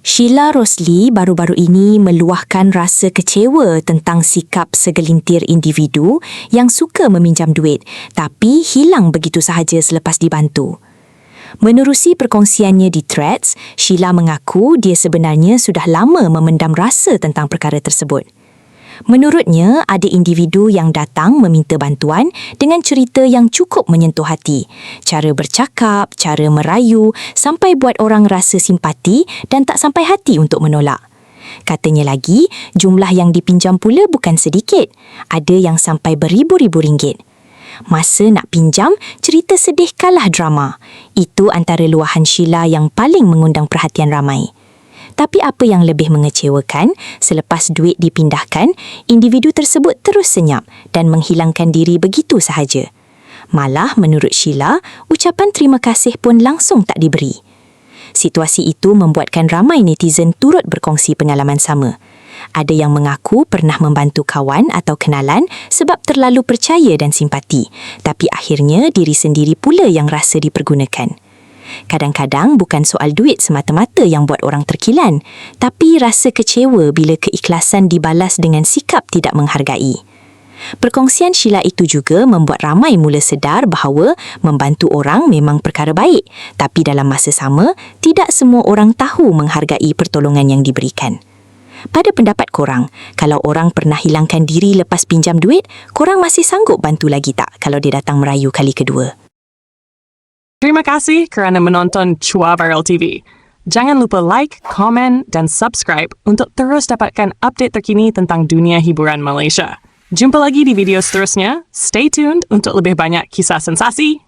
Sheila Rosli baru-baru ini meluahkan rasa kecewa tentang sikap segelintir individu yang suka meminjam duit tapi hilang begitu sahaja selepas dibantu. Menerusi perkongsiannya di Threads, Sheila mengaku dia sebenarnya sudah lama memendam rasa tentang perkara tersebut. Menurutnya, ada individu yang datang meminta bantuan dengan cerita yang cukup menyentuh hati. Cara bercakap, cara merayu, sampai buat orang rasa simpati dan tak sampai hati untuk menolak. Katanya lagi, jumlah yang dipinjam pula bukan sedikit. Ada yang sampai beribu-ribu ringgit. Masa nak pinjam, cerita sedih kalah drama. Itu antara luahan Sheila yang paling mengundang perhatian ramai. Tapi apa yang lebih mengecewakan, selepas duit dipindahkan, individu tersebut terus senyap dan menghilangkan diri begitu sahaja. Malah menurut Sheila, ucapan terima kasih pun langsung tak diberi. Situasi itu membuatkan ramai netizen turut berkongsi pengalaman sama. Ada yang mengaku pernah membantu kawan atau kenalan sebab terlalu percaya dan simpati, tapi akhirnya diri sendiri pula yang rasa dipergunakan. Kadang-kadang bukan soal duit semata-mata yang buat orang terkilan, tapi rasa kecewa bila keikhlasan dibalas dengan sikap tidak menghargai. Perkongsian Sheila itu juga membuat ramai mula sedar bahawa membantu orang memang perkara baik, tapi dalam masa sama, tidak semua orang tahu menghargai pertolongan yang diberikan. Pada pendapat korang, kalau orang pernah hilangkan diri lepas pinjam duit, korang masih sanggup bantu lagi tak kalau dia datang merayu kali kedua? Terima kasih kerana menonton Chua Viral TV. Jangan lupa like, komen dan subscribe untuk terus dapatkan update terkini tentang dunia hiburan Malaysia. Jumpa lagi di video seterusnya. Stay tuned untuk lebih banyak kisah sensasi.